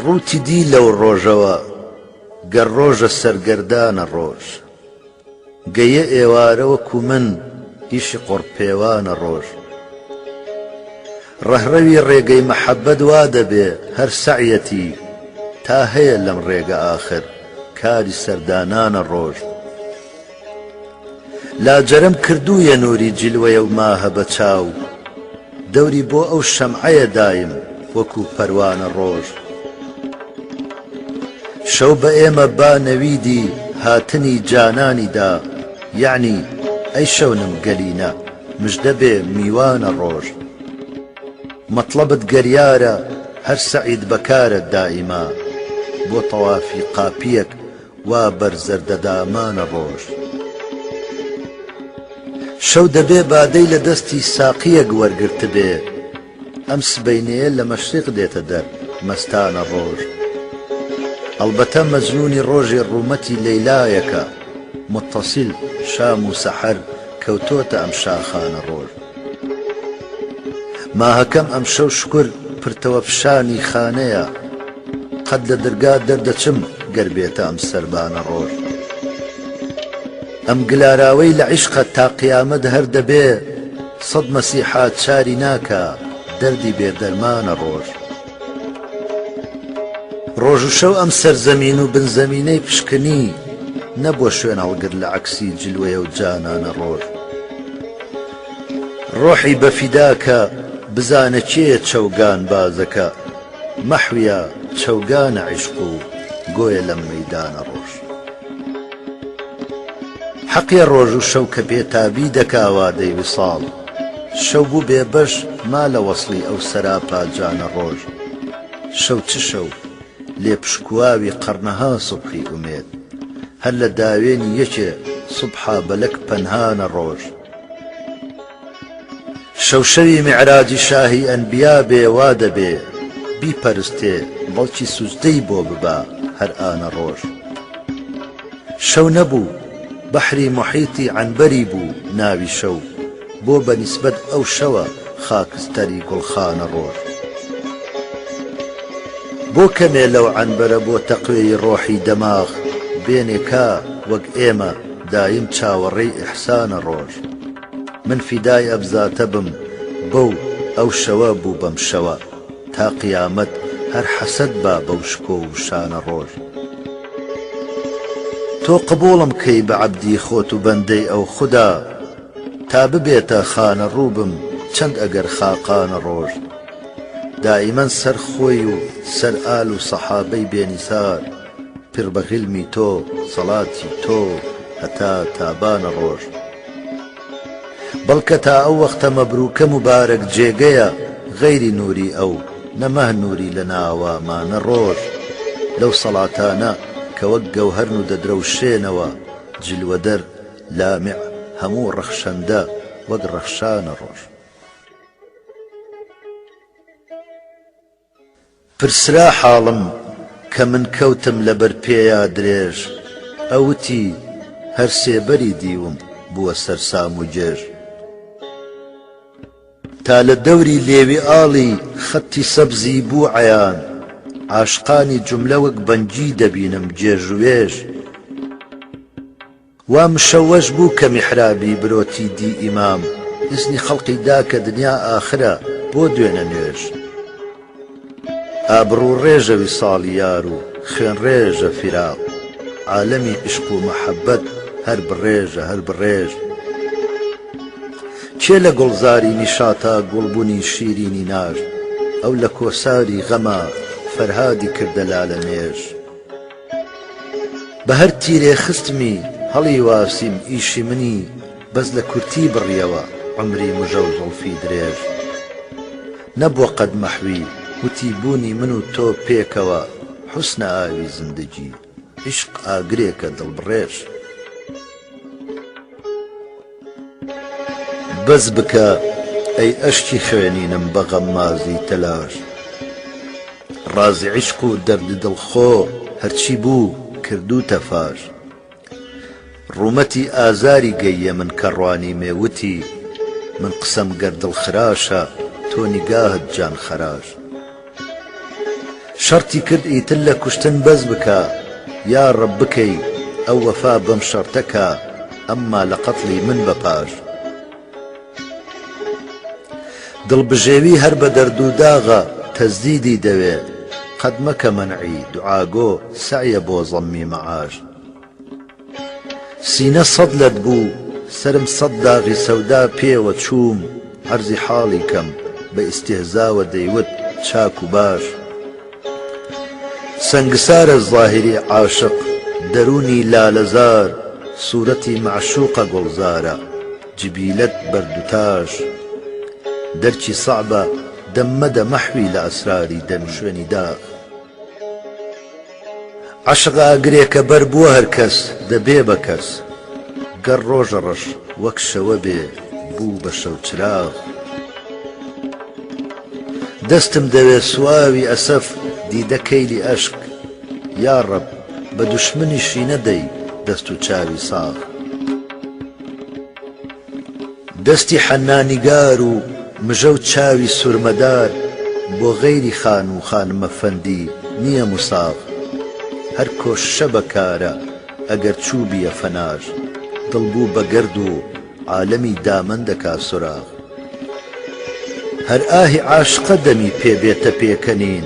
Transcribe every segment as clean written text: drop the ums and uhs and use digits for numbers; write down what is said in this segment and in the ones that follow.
ڕووتی دی لەو ڕۆژەوە گەر ڕۆژە سەرگەردانە ڕۆژ گەیە ئێوارە وەکو من ئیشی قوڕپێوانە ڕۆژ ڕەهڕەوی ڕێگەی مەحەبەت وا دەبێ هەر سەعیەتی تا هەیە لەم ڕێگە ئاخر کاری سەردانانە ڕۆژ لاجەرم کردوویە نووری جیلوەیە و ماهە بە چاو دەوری بۆ ئەو شەمعەیە دایم وەکو پەروانە ڕۆژ شەو بە ئێمە با نەویدی هاتنی جانانیدا یعنی ئەی شەونم گەلینە مژدە بێ میوانە ڕۆژ مەطلبت گەریارە هەر سەعید بەکارە دائیما بۆ تەوافی قاپیەک وا بەرزەردەدامانە ڕۆژ شەو دەبێ بادەی لە دەستی ساقیەک وەرگرت بێ ئەم سبەینەیە لە مەشریق دێتە دەر مەستانە ڕۆژ ئەڵبەتە مەجنونی ڕۆژێ ڕوومەتی لەیلایەکە متصل شام و سەحەر کەوتۆتە ئەم شاخانە ڕۆژ ماهەکەم ئەم شەو شکر پرتەوە فشانی خانەیە قەت لە دەرگا دەردەچم گەر بێتە ئەم سەربانە ڕۆژ ئەم گلاراوەی لە عیشقە تا قیامەت هەر دەبێ سەد مەسیحات چاری ناکە دەردی بێدەرمانە ڕۆژ ڕۆژ و شەو ئەم سەرزەمین و بنزەمینەی پشکنی نەبووە شوێن هەڵگر لە عەکسی جلوەیە و جانانە ڕۆژ ڕۆحی بەفیداکە بزانە کێیە چەوگان بازەکە مەحویە چەوگانە عیشق و گۆیە لەم مەیدانە ڕۆژ حەقیە ڕۆژ و شەو کە بێتابی دەکاوادەی ویساڵ شەو بوو بێبەش ما لە وەسڵی ئەو سەراپا جانە ڕۆژ شەو چ شەو لێ پشکواوی قەرنەها سوبحی ئومێد هەر لە داوێنی یەکێ سوبحا بەلەک پەنهانە ڕۆژ شەو شەوی میعراجی شاهی ئەنبیا بێ وا دەبێ بیپەرستێ بەڵکی سوزدەی بۆ ببا هەر ئانە ڕۆژ شەو نەبوو بەحری محیتی عنبەری بوو ناوی شەو بۆ بەنیسبەت ئەو شەوە خاکستەری گوڵخانە ڕۆژ بۆ کەمێ لەو عنبەرە بۆ تەقوێی ڕۆحی دەماغ بێنێکا وەک ئێمە دایم چاوەڕێی ئیحسانە ڕۆژ من فیدای ئەبزاتە بم بەو ئەو شەوە بوو بەم شەوە تا قیامەت هەر حەسەد با بەو شکۆ و شانە ڕۆژ تۆ قبوڵم کەی بە عەبدی خۆت و بەندەی ئەو خودا تا ببێتە خانە ڕووبم چەند ئەگەر خاقانە ڕۆژ دائیمەن سەر خۆی و سەر ئال و سەحابەی بێنیسار پڕ بە غیلمی تۆ سەڵاتی تۆ هەتا تابانە ڕۆژ بەڵکە تا ئەو وەختە مەبرووکە مبارەک جێگەیە غەیری نووری ئەو نەمەه نووری لە ناوامانە ڕۆژ لەو سەڵاتانە کە وەک گەوهەرن و دەدرەوشێنەوە جلوەدەر لامع هەموو ڕەخشەندە وەک ڕەخشانە ڕۆژ پرسرا حاڵم کە من کەوتم لەبەر پێیا درێژ ئەوتی هەر سێبەری دیوم بووە سەرسام و جێژ تا لە دەوری لێوی ئاڵی خەتی سەبزی بوو عەیان عاشقانی جوملە وەک بەنجی دەبینم جێژوێژ وا مشەوەش بوو کە میحرابی برۆتی دی ئیمام ئیزنی خەڵقی دا کە دنیا ئاخرە بۆ دوێنە نوێژ ئابڕوو ڕێژە ویساڵی یار و خوێن ڕێژە فیراق عالەمی عشق و مەحەبەت هەر بڕێژە هەر بڕێژ کێ لە گوڵزاری نیشاتە گوڵبوونی شیرینی ناژ ئەو لە کۆساری غەما فەرهادی کردە لالە نێژ بە هەر تیرێ خستمی هەڵی واسیم ئیشی منی بەس لە کورتی بڕیەوە عمری مژە و زوڵفی درێژ نەبووە قەد مەحوی وتی بوونی من و تۆ پێکەوە حوسنە ئاوی زندگی عشق ئاگرێکە دڵبڕێژ بەس بکە ئەی ئەشکی خوێنینم بە غەمازی تەلاش ڕازی عشق و دەردی دڵخۆ هەرچی بوو کردووتە فاش ڕوومەتی ئازاری گەیە من کەڕوانی مێوتی من قسەم گەر دڵخراشە تۆ نیگاهت جان خەراش شەڕتی کرد ئیتر لە کوشتن بەس بکە یا ڕەب بکەی ئەو وەفا بەم شەڕتەکە ئەمما لە قەتڵی من بەپاش دڵبژێوی هەر بە دەرد و داغە تەزدیدی دەوێ قەت مەکە مەنعی دوعاگۆ سەعیە بۆ زەممی مەعاش سینە سەد لەت بوو سرم سەد داغی سەودا پێوە چووم عەرزی حاڵی کەم بە ئیستیهزاوە دەیوت چاک و باش سەنگسارە زاهری عاشق دەرونی لالەزار سوورەتی معشوقە گوڵزارە جبیلەت بەردوتاش دەرچی سەعبە دەممەدە مەحوی لە ئەسراری دەم شوێنی داغ عەشق ئاگرێکە بەر بووە هەر کەس دەبێ بە کەس گەر ڕۆژە ڕەش وەک شەوە بێ بوو بە شەو چراغ دەستم دەوێ سواوی ئەسەف دیدە کەیلی ئەشک یا ڕەب بە دوشمنیشی نەدەی دەست و چاوی ساغ دەستی حەنانیگار و مژە و چاوی سورمەدار بۆ غەیری خان و خانمە فەندی نییە موساغ هەر کۆششە بەکارە ئەگەر چوو بیە فەناژ دڵبوو بە گەرد و عالەمی دامەن دەکا سوراغ هەر ئاهی عاشقە دەمی پێبێتە پێکەنین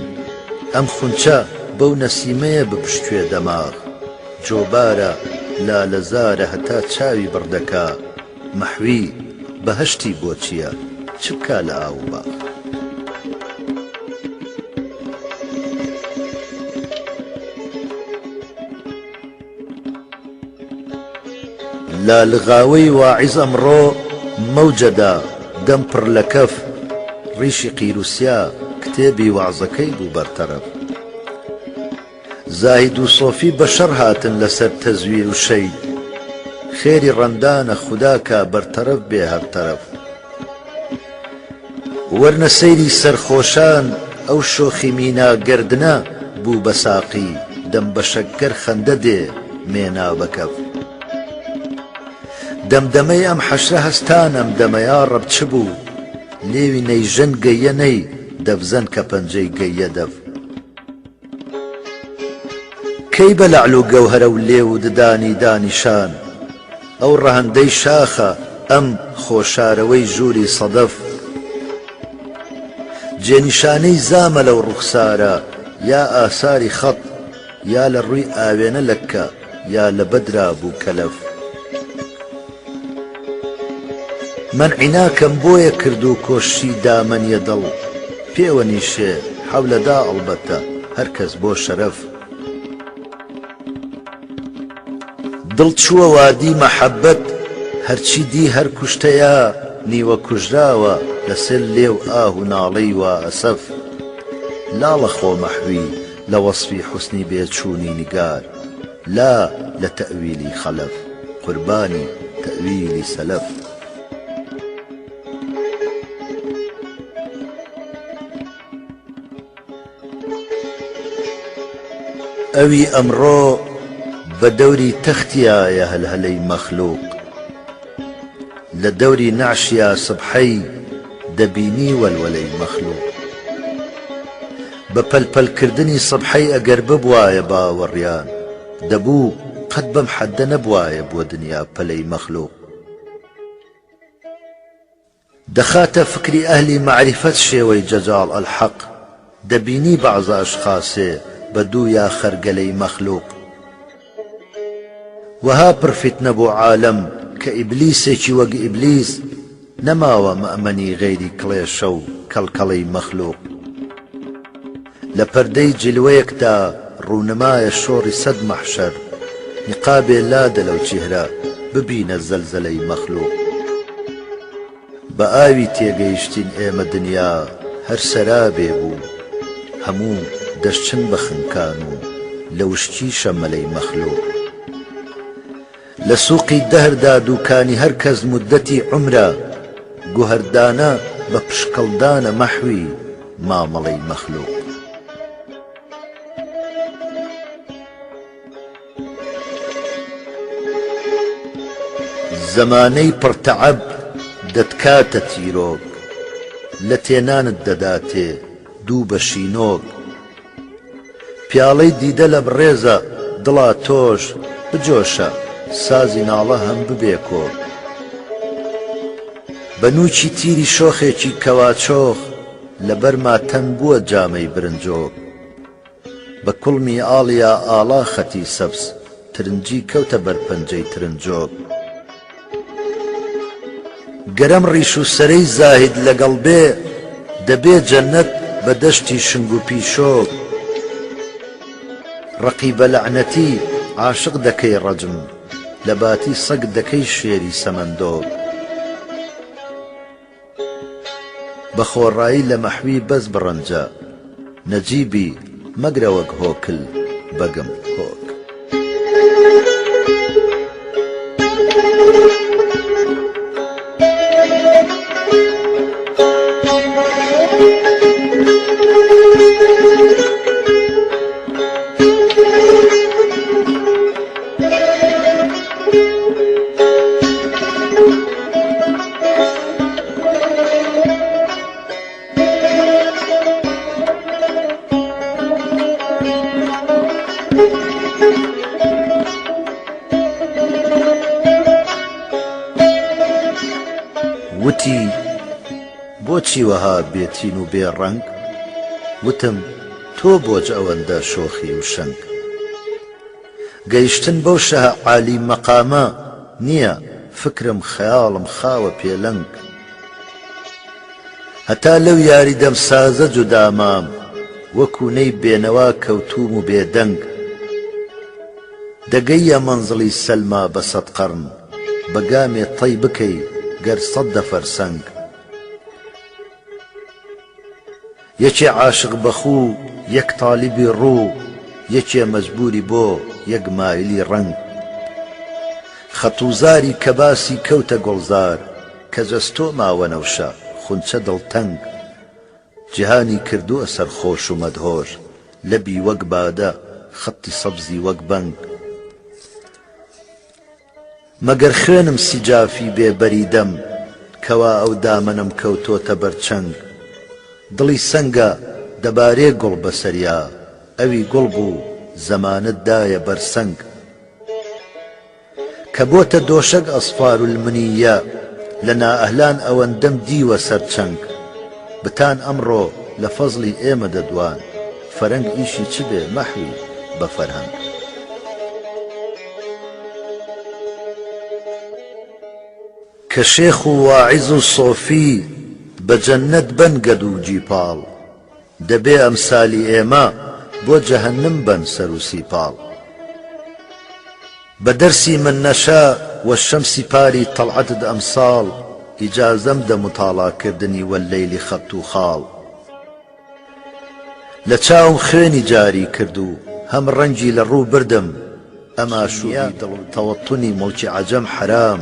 ئەم خونچە بەو نەسیمەیە بپشتوێ دەماغ جۆبارە لالەزارە هەتا چاوی بڕدەکا مەحوی بەهەشتی بۆ چییە چ بکا لە ئاو باغ لالغاوەی واعیز ئەمڕۆ مەوجەدا دەم پڕ لە کەف ڕیشی قیروسیا کتێبی وعزەکەی بوو بەرتەرەف زاهید و سۆفی بە شەڕ هاتن لەسەر تەزویر و شەید خێری ڕەندانە خوداکە بەرتەرەف بێ هەر تەرەف وەرنە سەیری سەرخۆشان ئەو شۆخی مینا گەردنە بوو بە ساقی دەم بە شەکەر خەندە دێ مێنا بەکەف دەمدەمەی ئەم حەشرە هەستانم دەمەیا ڕەب چ بوو لێوی نەیژەن گەیە نەی دەفزەن کە پەنجەی گەیە دەف کەی بە لەعل و گەوهەرە و لێو و ددانی دانیشان ئەو ڕەهەندەی شاخە ئەم خۆشارەوەی ژووری سەدەف جێنیشانەی زامە لەو ڕوخسارە یا ئاساری خەت یا لە ڕووی ئاوێنە لەکە یا لە بەدرا بوو کەلەف منعی ناکەم بۆیە کرد و کۆشی دامەنیە دڵ پێوە نیشێ حەولەدا ئەڵبەتە هەر کەس بۆ شەرەف دڵ چووە وادی مەحەبەت هەرچی دی هەر کوشتەیە نیوە کوژراوە لەسەر لێو ئاه و ناڵەی وا ئەسەف لاڵە خۆ مەحوی لە وەسفی حوسنی بێچوونی نیگار لا لە تەئویلی خەلەف قوربانی تەئویلی سەلەف ئەوی ئەمڕۆ بە دەوری تەختیایە هەلهەلەی مەخلوق لە دەوری نعشیا سبحەی دەبینی وەلوەلەی مەخلوق بە پەلپەلکردنی سبحەی ئەگەر ببوایە باوەڕیان دەبوو قەت بەم حەددە نەبوایە بۆ دنیا پەلەی مەخلوق دەخاتە فکری ئەهلی مەعریفەت شێوەی جەجاڵ ئەلحەق دەبینی بەعزە ئەشخاصێ بە دوو یا خەرگەلەی مەخلوق وها پڕ فیتنە بۆ عالەم کە ئیبلیسێکی وەک ئیبلیس نەماوە مەئمەنی غەیری کڵێشە و کەڵکەڵەی مەخلوق لە پەردەی جلوەیەکدا ڕوونمایە شۆڕی سەد مەحشەر نیقابێ لادە لەو چێهرە ببینە زەلزەلەی مەخلوق بە ئاوی تێگەیشتین ئێمە دنیا هەر سەرابێ بوو هەموو دەشچن بە خنکان و لە وشکی شەمەلەی مەخلوق لە سووقی دەهردا دووکانی هەر کەس مودەتی عومرە گوهەردانە بە پشکەڵدانە مەحوی مامەڵەی مەخلوق زەمانەی پڕتەعەب دەتکاتە تیرۆک لە تێنانت دەداتێ دوو بە شینۆک پیاڵەی دیدە لە بڕێزە دڵا تۆش بجۆشە سازی ناڵە هەم ببێ کۆ بەنووکی تیری شۆخێکی کەواچۆخ لەبەر ماتەن بووە جامەی برنجۆ بە کوڵمی ئاڵیا ئاڵا خەتی سەبز ترنجی کەوتە بەر پەنجەی ترنجۆ گەرەم ڕیش و سەرەی زاهید لەگەڵ بێ دەبێ جەنەت بە دەشتی شنگ و پیشۆ ڕەقیبە لەعنەتی عاشق دەکەی ڕەجم لە باتی سەگ دەکەی شێری سەمەندۆ بە خۆڕایی لە مەحوی بەس بڕەنجە نەجیبی مەگرە وەک هۆکل بەگم هۆک وتی بۆچی وەها بێتین و بێڕەنگ وتم تۆ بۆچ ئەوەندە شۆخی و شەنگ گەیشتن بەو شەهە عالی مەقامە نییە فکرم خەیاڵم خاوە پێلەنگ هەتا لەو یاری دەمسازە جودامام وەکوونەی بێنەوا کەوتوم و بێدەنگ دەگەیە مەنزڵی سەلما بە سەد قەرن بەگامێ تەی بکەی گەر سەد دەفەرسەنگ یەکێ عاشق بەخوو یەک تالیبی ڕوو یەکێ مەجبوری بۆ یەک مایلی ڕەنگ خەتوزاری کە باسی کەوتە گوڵزار کە جەستۆ ماوە نەوشە خونچە دڵتەنگ جیهانی کردووە سەرخۆش و مەدهۆش لەبی وەک بادە خەتی سەبزی وەک بەنگ مەگەر خوێنم سیجافی بێبەریدەم کەوا ئەو دامەنم کەوتۆتە بەرچەنگ دڵی سەنگە دەبارێ گوڵ بەسەریا ئەوی گوڵ بوو زەمانت دایە بەرسەنگ کە بۆتە دۆشەک ئەسفار المنیە لە نائەهلان ئەوەندەم دیوە سەرچەنگ بتان ئەمڕۆ لە فەزڵی ئێمە دەدوان فەرەنگ ئیشی چ بێ مەحوی بە فەرهەنگ کە شێخ و واعیز و سۆفی بە جەنەت بەن گەد و جیپاڵ دەبێ ئەمسالی ئێمە بۆ جەهەنم بەن سەر و سیپاڵ بە دەرسی من نەشا وە شەمسی پاری تەڵعەتت ئەمساڵ ئیجازەم دە متاڵاکردنی وەللەیلی خەت و خاڵ لە چاوم خوێنی جاری کرد و هەم ڕەنجی لە ڕوو بردم ئەما شویا تەوەتونی مڵکی عەجەم حرام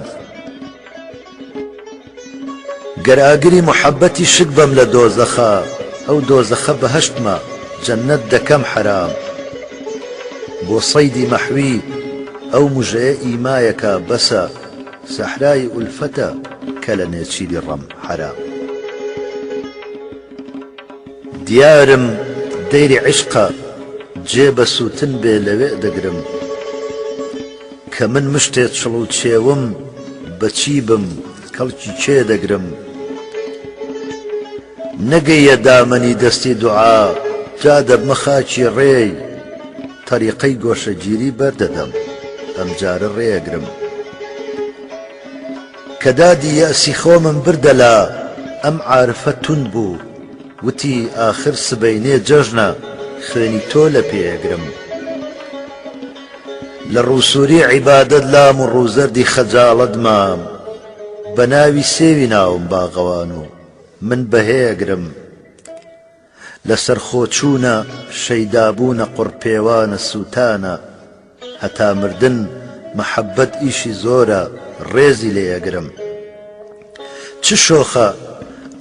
گەر ئاگری محەبەتی شک بەم لە دۆزەخە ئەو دۆزەخە بەهەشتمە جەنەت دەکەم حرام بۆ سەیدی مەحوی ئەو مژەیە ئیمایەکە بەسە سەحرای ئولفەتە کە لە نێچیری ڕەم حرام دیارم دەیری عشقە جێ بە سووتن بێ لەوێ دەگرم کە من مشتێ چڵ و چێوم بەچی بم کەڵکی چێ دەگرم نەگەیە دامەنی دەستی دوعا جا دەبمە خاچی ڕێی تەریقەی گۆشەگیری بەردەدەم ئەم جارە ڕێەگرم کە دادی یەسی خۆمم بردەلا ئەم عارفە توند بوو وتی ئاخر سبەینێ جەژنە خوێنی تۆ لە پێگرم لە ڕووسوری عیبادەت لام و ڕووزەردی خەجاڵەت مام بە ناوی سێوی ناوم باغەوان و من بەهێگرم لەسەر خۆچوونە شەیدابوونە قوڕپێوانە سووتانە هەتا مردن مەحەبەت ئیشی زۆرە ڕێزی لێیەگرم چ شۆخە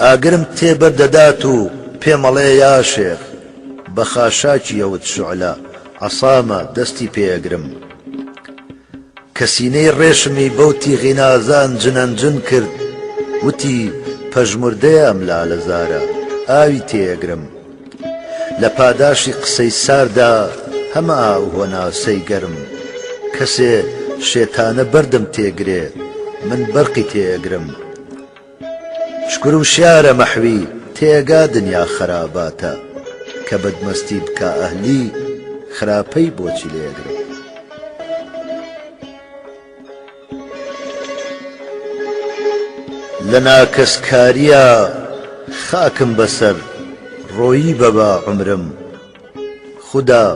ئاگرم تێبەردەدات و پێمەڵێ یا شێخ بە خاشاکی ئەوت شوعلە عەسامە دەستی پێیەگرم کە سینەی ڕێشمی بەوتی غینازان جنەنجن کرد وتی پەژمردەیەم لالەزارە ئاوی تێیەگرم لە پاداشی قسەی ساردا هەمە ئاوهۆناسەی گەرم کەسێ شێتانە بەردم تێگرێ من بەرقی تێگرم شکر و شیارە مەحوی تێگا دنیا خراباتە کە بەدمەستی بکە ئەهلی خراپەی بۆچی لێگرم لە ناکەسکاریە خاکم بەسەر ڕۆیی بەبا عمرم خدا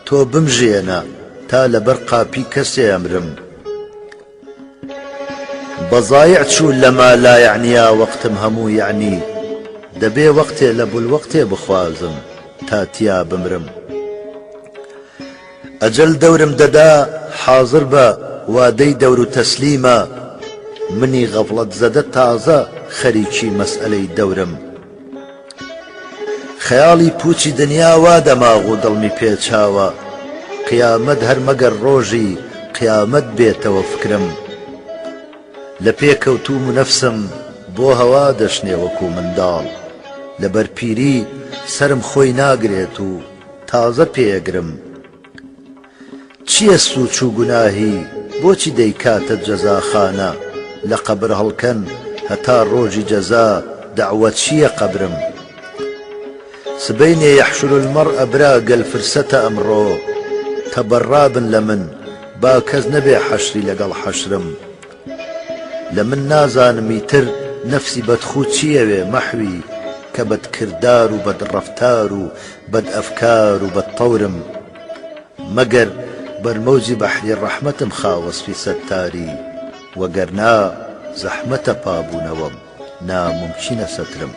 تۆ بمژێنە تا لەبەر قاپی کەسێ ئەمرم بەزایع چوو لەما لا یعنیا وەقتم هەموو یعنی دەبێ وەقتێ لە بولوەقتێ بخوازم تا تیا بمرم ئەجەل دەورم دەدا حازر بە وادەی دەور و تەسلیمە منی غەفڵەت زەدە تازە خەریکی مەسئلەی دەورم خەیاڵی پوچی دنیا وا دەماغ و دڵمی پێچاوە قیامەت هەر مەگەر ڕۆژی قیامەت بێتەوە فکرم لە پێکەوتوم و نەفسم بۆ هەوا دەشنێ وەکو منداڵ لەبەر پیری سرم خۆی ناگرێت و تازە پێگرم چییە سووچ و گوناهی بۆچی دەیکاتە جەزاخانە لە قەبر هەڵکەن هەتا ڕۆژی جەزا دەعوە چییە قەبرم سبەینێ یەحشر المەرء برا گەل فرسەتە ئەمڕۆ تەبەڕابن لە من با کەس نەبێ حەشری لەگەڵ حەشرم لە من نازانمی تر نەفسی بەدخوو چیەوێ مەحوی کە بەدکردار و بەدڕەفتار و بەدئەفکار و بەدتەورم مەگەر بەرمەوجی بەحری ڕەحمەتم خاوەسفی سەتاری وەگەرنا زەحمەتە پابوونەوەم ناممکینە سەترم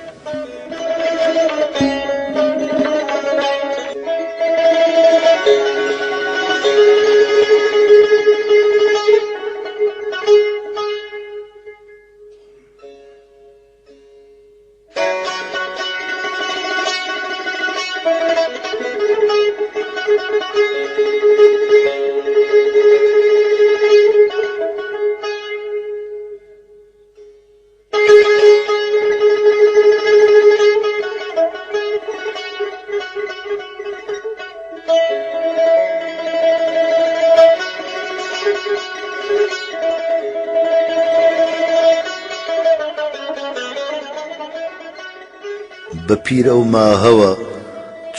بەپیرە و ماهەوە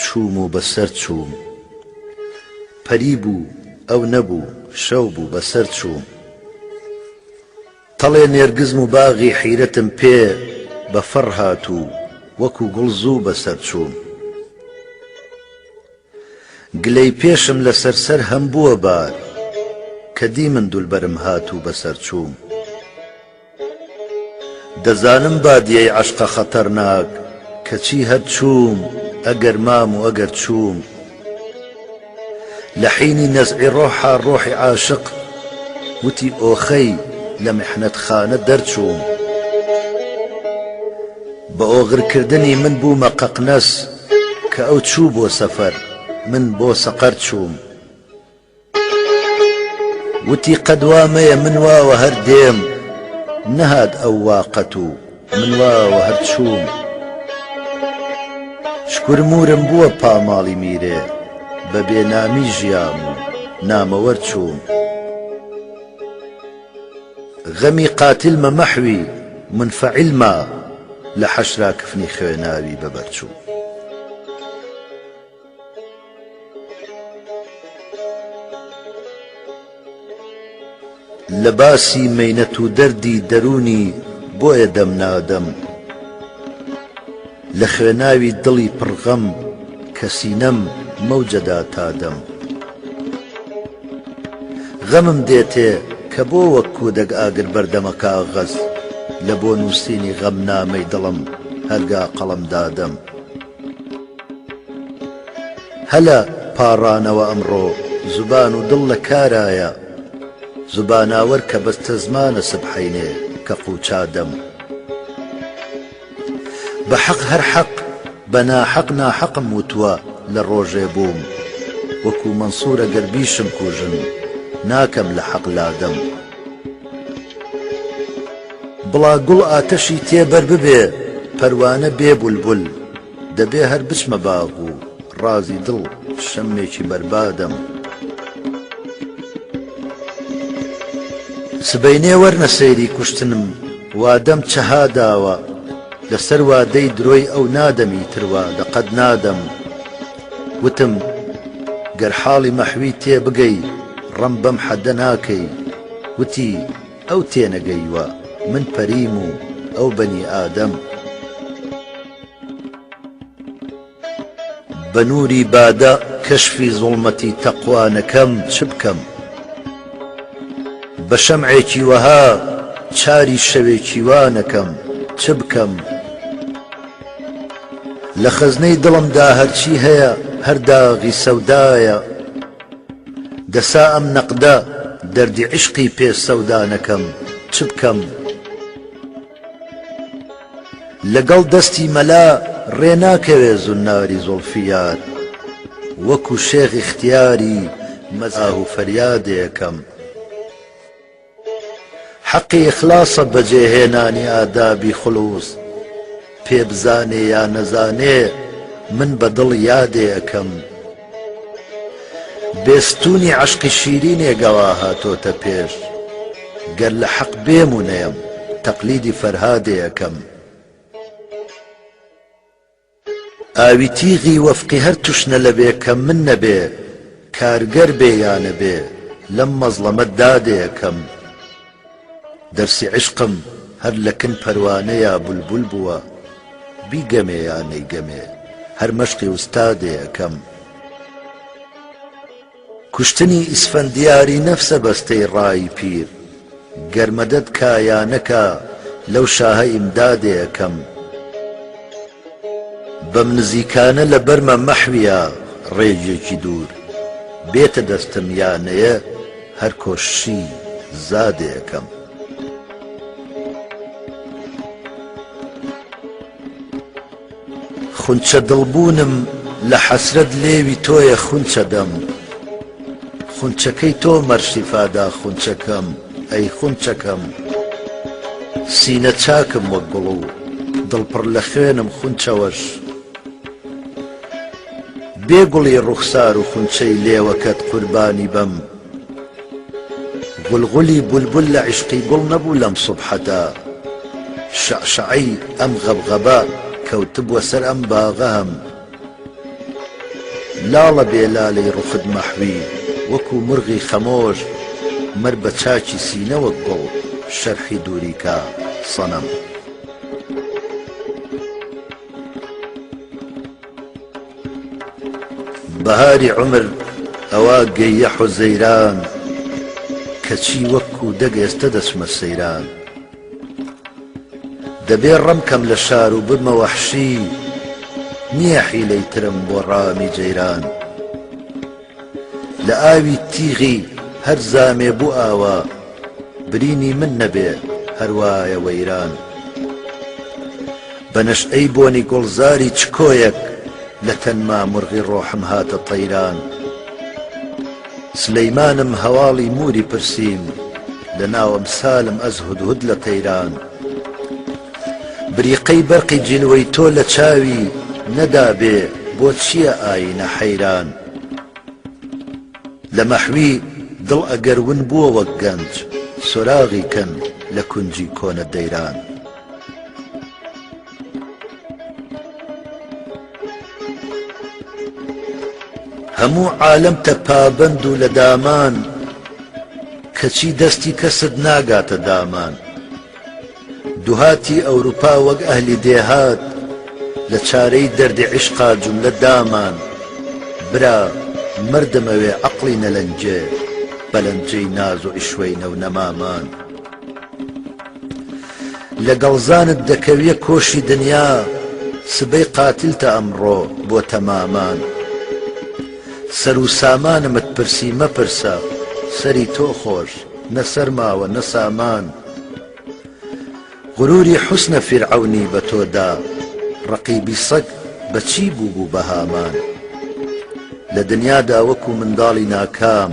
چووم و بەسەر چووم پەری بوو ئەو نەبوو شەو بوو بەسەر چووم تەڵێ نێرگزم و باغی حیرەتم پێ بە فەڕ هاتوو وەکو گوڵزوو بەسەر چووم گلەی پێشم لە سەرسەر هەم بووە بار کە دی من دولبەرم هاتوو بەسەر چووم دەزانم بادیەی عەشقە خەتەرناک کەچی هەر چووم ئەگەر مام و ئەگەر چووم لە حینی نەزعی ڕۆحا ڕۆحی عاشق وتی ئۆخەی لە میحنەتخانە دەرچووم بە ئۆغرکردنی من بوومە قەقنەس کە ئەو چوو بۆ سەفەر من بۆ سەقەر چووم وتی قەد وامەیە من واوە هەر دێم نەهات ئەو واقەت و من واوە هەر چووم شکورمورم بووە پاماڵی میرێ بە بێنامی ژیام و نامەوەر چووم غەمی قاتیلمە مەحوی منفەعیلمە لە حەشرا کفنی خوێناوی بەبەرچوو لە باسی مەینەت و دەردی دەرونی بۆیە دەم نادەم لە خوێناوی دڵی پڕغەم کە سینەم مەوجەدا تادەم غەمم دێتێ کە بۆ وەک کودەک ئاگر بەردەمە کاغەز لە بۆ نووسینی غەم نامەی دڵم هەرگا قەڵەم دادەم هەلە پاڕانەوە ئەمڕۆ زوبان و دڵ لە کارایە زوباناوەر کە بەستە زمانە سبحەینێ کە قوچادەم بەحەق هەر حەق بە ناحەق ناحەقم وتووە لە ڕۆژێ بووم وەکو مەنسوورە گەربیشم کوژن ناکەم لە حەق لادەم بڵا گوڵ ئاتەشی تێبەر ببێ پەروانە بێ بولبول دەبێ هەر بچمە باغ و ڕازی دڵ شەمێکی بەربادەم سبەینێ وەرنە سەیری کوشتنم وادەم چەها داوە لەسەر وادەی درۆی ئەو نادەمی تروا لەقەد نادەم وتم گەر حاڵی مەحوی تێ بگەی ڕەم بەم حەدە ناکەی وتی ئەو تێنەگەیوە من پەریم و ئەو بەنی ئادەم بە نووری بادە کەشفی زوڵمەتی تەقوانەکەم چ بکەم بە شەمعێکی وەها چاری شەوێکی وانەکەم چ بکەم لە خەزنەی دڵمدا هەرچی هەیە هەر داغی سەودایە دەسا ئەم نەقدە دەردی عشقی پێ سەودانەکەم چ بکەم لەگەڵ دەستی مەلا ڕێناکەوێ زوناری زوڵفیار وەکو شێخ اختیاری مەزاح و فەریادێکم حەقی ئیخلاسە بەجێهێنانی ئادابی خولووس پێ بزانێ یا نەزانێ من بە دڵ یادێکم بێستوونی عەشقی شیرینێگەوا هاتۆتە پێش گەر لە حەق بێمونەیەم تەقلیدی فەرهادێکم ئاوی تیغی وەفقی هەر توشنە لەبێ کە من نەبێ کارگەر بێ یا نەبێ لەم مەزڵەمە دادێکم دەرسی عشقم هەر لەکن پەروانەیە بولبول بووە بیگەمێ یا نەیگەمێ هەر مەشقی ئوستادێکم کوشتنی ئیسفەندیاری نەفسە بەستەی ڕای پیر گەرمەدەت کا یا نەکا لەو شاهە ئیمدادێکم بەم نزیکانە لە بەرمە مەحویە ڕێژێکی دوور بێتە دەستم یانەیە هەر کۆشی زادێکم خونچە دڵبوونم لە حەسرەت لێوی تۆیە خونچە دەم خونچەکەی تۆ مەرشیفادا خونچەکەم ئەی خونچەکەم سینە چاکم وەک گوڵ و دڵپڕ لە خوێنم خونچەوەش بێگوڵی ڕوخسار و خونچەی لێوەکەت قوربانی بەم گوڵگوڵی بولبول لە عیشقی گوڵ نەبوو لەم سوبحەتە شەعشەعەی ئەم غەبغەبە کەوتبووە سەر ئەم باغەم لاڵە بێلالەی ڕوخت مەحوی وەکو مرغی خەمۆش مەر بە چاکی سینە وەک گوڵ شەرحی دووریکە سەنەم بەهاری عومر ئەوا گەیە حوزەیران کەچی وەکو دەگەێستە دەچمە سەیران دەبێ ڕەمکەم لە شار و بمە وەحشی نییە حیلەی ترم بۆ ڕامی جەیران لە ئاوی تیغی هەر زامێ بوو ئاوە برینی من نەبێ هەروایە وەیران بە نەشئەی بۆنی گوڵزاری چکۆیەک لە تەنما مرغی ڕۆحم هاتە تەیران سلەیمانم هەواڵی موری پرسیم لە ناوەم سالم ئەز هودهود لە تەیران بریقەی بەرقی جیلوەی تۆ لە چاوی نەدابێ بۆ چییە ئاینە حەیران لە مەحوی دڵ ئەگەر ون بووە وەک گەنج سۆراغی کەن لە کونجی کۆنە دەیران هەموو عالەم تە پابەند و لە دامان کەچی دەستی کەست ناگاتە دامان دوهاتی ئەوروپا وەک ئەهلی دێهات لە چارەی دەردی عیشقا جوملە دامان برا مردمەوێ عەقڵی نەلەنجێ بەلەنجەی ناز و ئیشوەی نەو نەمامان لە گەڵزانت دەکەویە کۆشی دنیا سبەی قاتیلتە ئەمڕۆ بۆ تەمامان سەر و سامانمت پرسی مەپرسە سەری تۆ خۆش نە سەرماوە نە سامان غروری حوسنە فیرعەونی بە تۆدا ڕەقیبی سەگ بەچی بوو بە هامان لە دنیادا وەکو منداڵی ناکام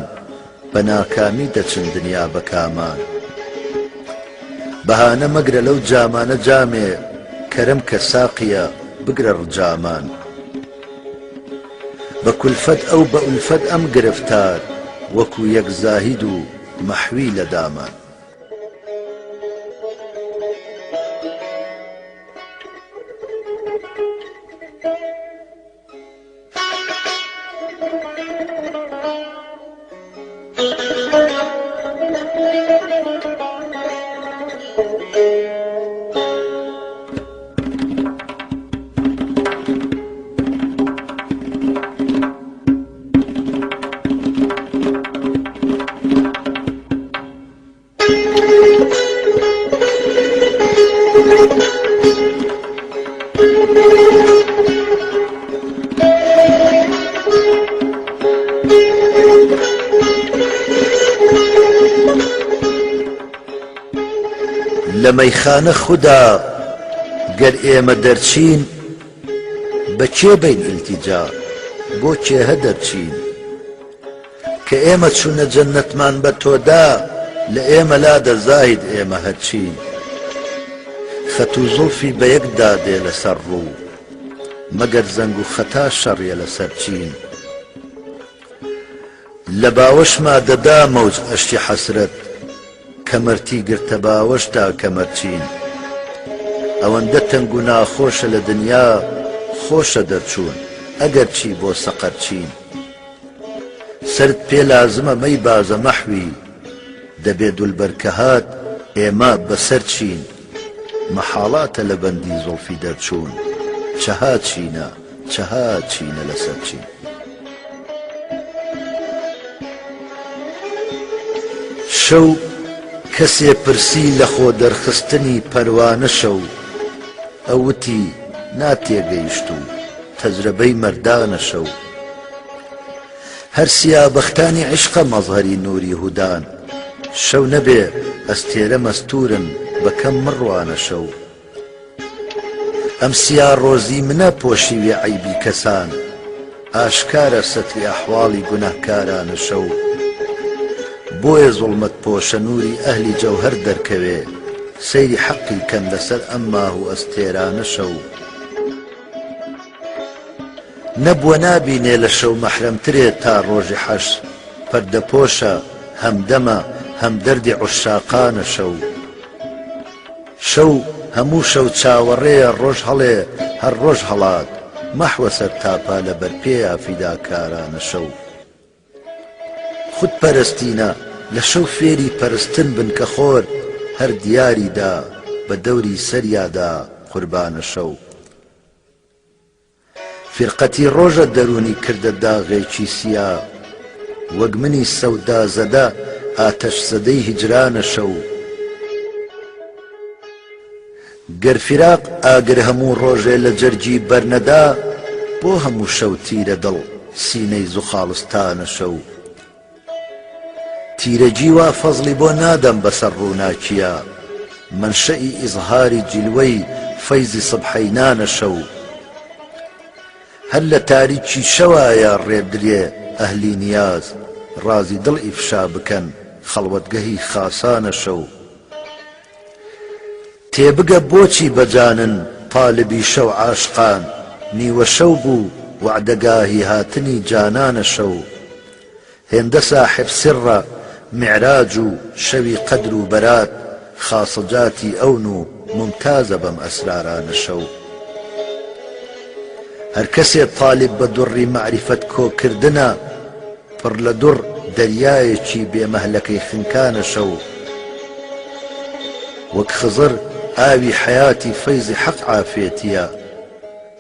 بە ناکامی دەچن دنیا بە کامان بەهانە مەگرە لەو جامانە جامێ کەرەم کە ساقیە بگرە ڕجامان بكلفت أو بألفت أم گرفتار وەکو یەک زاهید و مەحوی لە دامان. لە مەیخانە خودا گەر ئێمە دەرچین بەکێ بین ئیلتیجا بۆ کێهە دەرچین کە ئێمە چوونە جەننەتمان بە تۆدا لە ئێمە لادە زاهید ئێمە هەرچین خەت و زوڵفی بە یەکدا دێ لەسەر ڕوو مەگەر زەنگ و خەتا شەڕیە لەسەر چین لە باوەشما دەدا مەوج ئەشتی حەسرەت کەمەرتی گرتە باوەشدا کەمەرچین ئەوەندە تەنگ و ناخۆشە لە دنیا خۆشە دەرچوون ئەگەر چی بۆ سەقەر چین سرد پێ لازمە مەی بازە مەحوی دەبێ دولبەر کە هات ئێمە بەسەر چین مەحاڵاتە لە بەندی زوڵفی دەرچوون چەها چینە چەها چینە لەسەر چین شەو کەسێ پرسی لە خۆ دەرخستنی پەروانە شەو ئەوتی ناتێگەیشت و تەجربەی مەردانە شەو هەر سیابەختانی عیشقە مەظهەری نووری هودان شەو نەبێ ئەستێرە مەستورن بەکەم مڕوانە شەو ئەم سیا ڕۆزی منە پۆشیوێ عەیبی کەسان ئاشکارە سەتری ئەحواڵی گونەهکارانە شەو بۆیە زوڵمەت پۆشە نووری ئەهلی جەوهەر دەرکەوێ سەیری حەقی کەن لەسەر ئەم ماه و ئەستێرانە شەو نەبووە نابینێ لە شەو مەحرەمترێت تا ڕۆژی حەشر پەردەپۆشە هەمدەمە هەم دەردی عوشاقانە شەو شەو هەموو شەو چاوەڕێیە ڕۆژ هەڵێ هەر ڕۆژ هەڵات مەحوە سەر تاپا لە بەرپێیا فیداکارانە شەو خود پەرستینە لە شەو فێری پەرستن بن کە خۆر هەر دیاریدا بە دەوری سەریادا قوربانە شەو فرقەتی ڕۆژە دەرونی کردە داغێکی سیا وەک منی سەودا زەدە ئاتەش زەدەی هیجرانە شەو گەر فیراق ئاگر هەموو ڕۆژێ لە جەرگی بەرنەدا بۆ هەموو شەو تیرە دڵ سینەی زوخاڵستانە شەو تیرەجی وا فەزڵی بۆ نادەم بەسەر ڕووناکیە منشەئی ئیزهاری جیلوەی فەیزی سبحەینانە شەو هەر لە تاریکی شەوایە ڕێدرێ ئەهلی نیاز ڕازی دڵ ئیفشا بکەن خەڵوەتگەهی خاسانە شەو تێبگە بۆچی بەجانن طالبی شەو عاشقان نیوە شەو بوو وعدەگاهی هاتنی جانانە شەو هێندە ساحب سڕە معراج و شەوی قەدر و بەرات خاسەجاتی ئەون و ممتازە بەم ئەسرارانە شەو هەر کەسێ طالب بە دوڕی معریفەت کۆکردنە پڕ لە دوڕ دەریایەکی بێمەهلەکەی خنکانە شەو وەک خزر ئاوی حەیاتی فەیزی حەق عافێتیە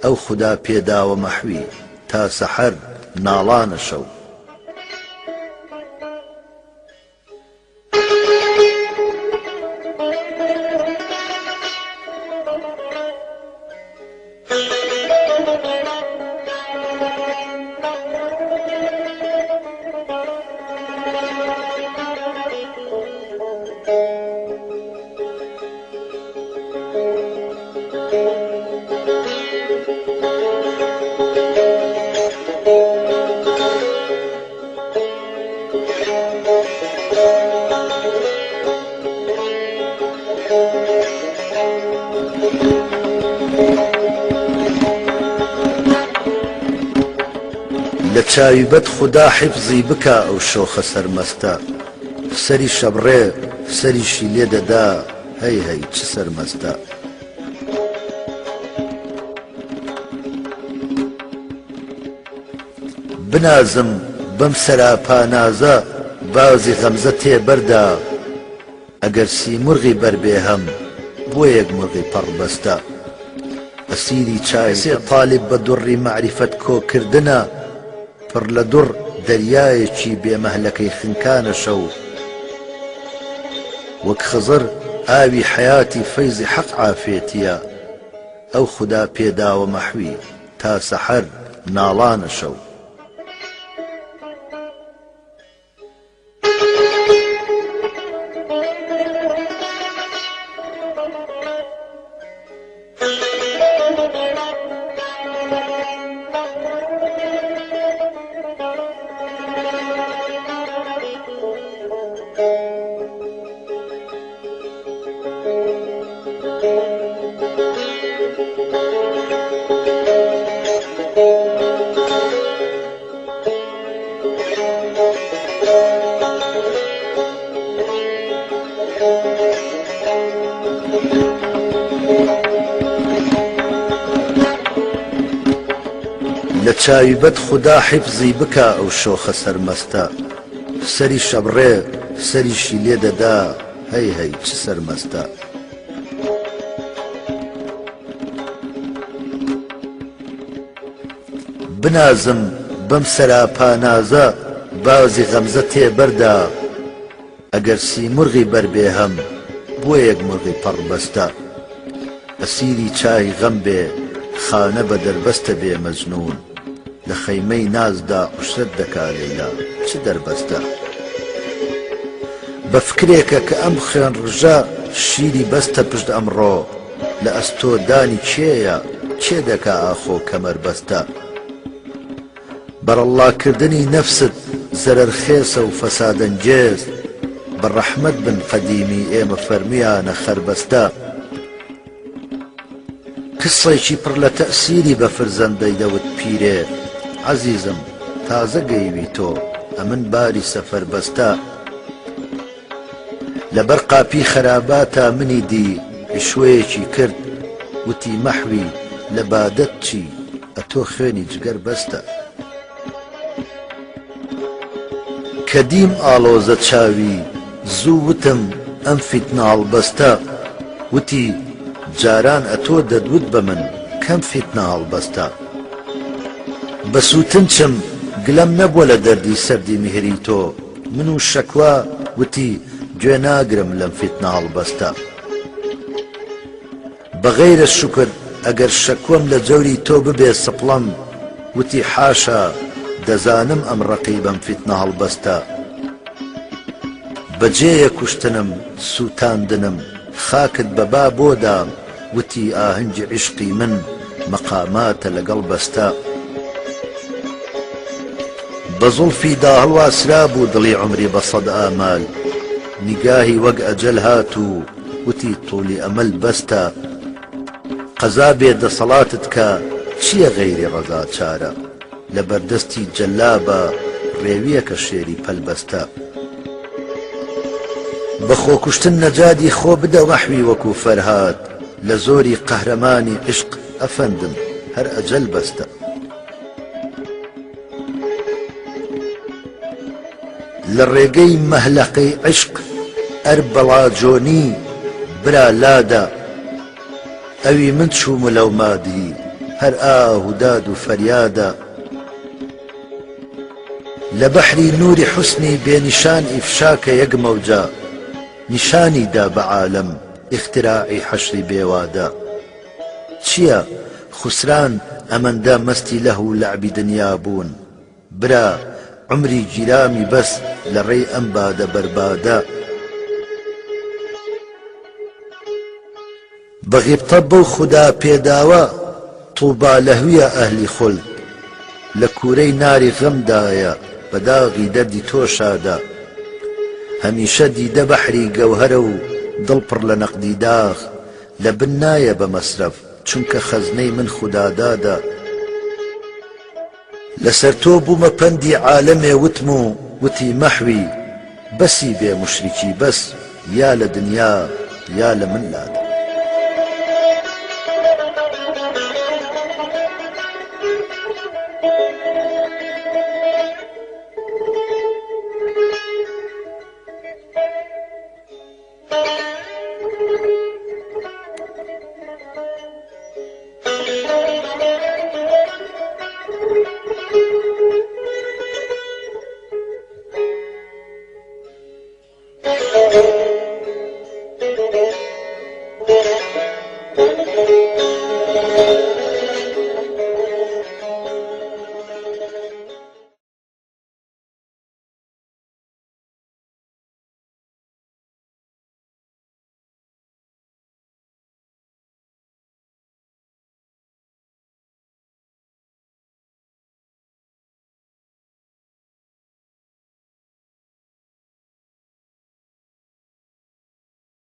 ئەو خودا پێداوە مەحوی تا سەحەر ناڵانە شەو لە چاویبەت خوددا حیفزی بکە ئەو شۆخە سەرمەستە سەری شەبڕێ سەریشی لێ دەدا هەی هەی چ سەرمەستە بنازم بەم سەراپانازە بازی غەمزە تێبەردا ئەگەر سیمرغی بەربێهەم بۆ یەک مرغی پەڕبەستە ئەسیری چای سێ طالب بە دوڕی معریفەت کۆکردنە پڕ لە دوڕ دەریایەکی بێمەهلەکەی خنکانە شەو وەک خزر ئاوی حەیاتی فەیزی حەق عافێتیە ئەو خوددا پێداوە مەحوی تا سەحەر ناڵانە شەو لە چاویبەت خوددا حیفزی بکە ئەو شۆخە سەرمەستە سەری شەبڕێ سەریشی لێ دەدا هەی هەی چ سەرمەستە بنازم بەم سەراپانازە بازی غەمزە تێبەردا ئەگەر سیمرغی بەربێهەم بۆ یەک مرغی پەڕبەستە ئەسیری چای غەم بێ خانە بە دەربەستە بێ مەجنون لە خەیمەی نازدا عوشرەت دەکا لەیلا چ دەربەستە بە فکرێکە کە ئەم خوێن ڕژە شیری بەستە پشت ئەمڕۆ لە ئەستۆدانی کێیە کێ دەکا ئاخۆ کەمەربەستە بەرەڵاکردنی نەفست زەرەرخێسە و فەسادەنگێز بە ڕەحمەت بن قەدیمی ئێمە فەرمیانە خەربەستە قسەیکی پڕ لە تەئسیری بە فرزەندەی دەوت پیرێ عەزیزم تازە گەیوی تۆ ئەمن باری سەفەربەستە لەبەر قاپی خەراباتە منی دی شوەیەکی کرد وتی مەحوی لە بادەت چی ئەتۆ خوێنی جگەر بەستە کە دیم ئاڵۆزە چاوی زوو وتم ئەم فیتنە هەڵبەستە وتی جاران ئەتۆ دەدوت بە من کەم فیتنە هەڵبەستە بە سووتنچم گلەم نەبووە لە دەردی سەردی میهری تۆ من و شەکوا وتی گوێ ناگرم لەم فیتنە هەڵبەستە بەغەیرە شوکر ئەگەر شەکوەم لە جەوری تۆ ببێ سپڵەم وتی حاشا دەزانم ئەم ڕەقیبەم فیتنە هەڵبەستە بەجێیە کوشتنم سووتاندنم خاکت بەبا بۆدام وتی ئاهەنگی عیشقی من مەقاماتە لەگەڵ بەستە بە زوڵفیدا هەڵواسرا بوو دڵی عومری بە سەد ئامال نیگاهی وەک ئەجەل هاتوو وتی توولی ئەمەل بەستە قەزا بێ دەسەڵاتت کە چییە غەیری ڕەزا چارە لە بەردەستی جەلابە ڕێویەکە شێری پەلبەستە بە خۆکوشتن نەجادی خۆ بدە وەحوی وەکو فەرهاد لە زۆری قەهرەمانی عشق ئەفەندم هەر ئەجەل بەستە لە ڕێگەی مەهلەقەی عشق ئەر بەڵاجۆنی برا لادە ئەوی من چوومە لەو مادی هەر ئاهوداد و فەریادە لە بەحری نووری حوسنی بێنیشان ئیفشاکە یەک مەوجە نیشانی دا بە عالەم ئیختراعی حەشری بێوادە چییە خوسران ئەمەندە مەستی لەهو و لەعبی دنیا بوون برا عمری گیرامی بەس لە ڕێی ئەم بادە بەربادە بە غیبتە بەو خوددا پێداوە تووبا لەهویە ئەهلی خولد لە کوورەی ناری غەمدایە بە داغی دەردی تۆشادا هەمیشە دیدە بەحری گەوهرە و دڵ پڕ لە نەقدی داغ لە بن نایە بە مەسرەف چونکە خەزنەی من خوددادادا لەسەر تۆ بوومە پەندی عالەمێ وتم و وتی مەحوی بەسی بێ مشریکی بەس یا لە دنیا یا لە من لادا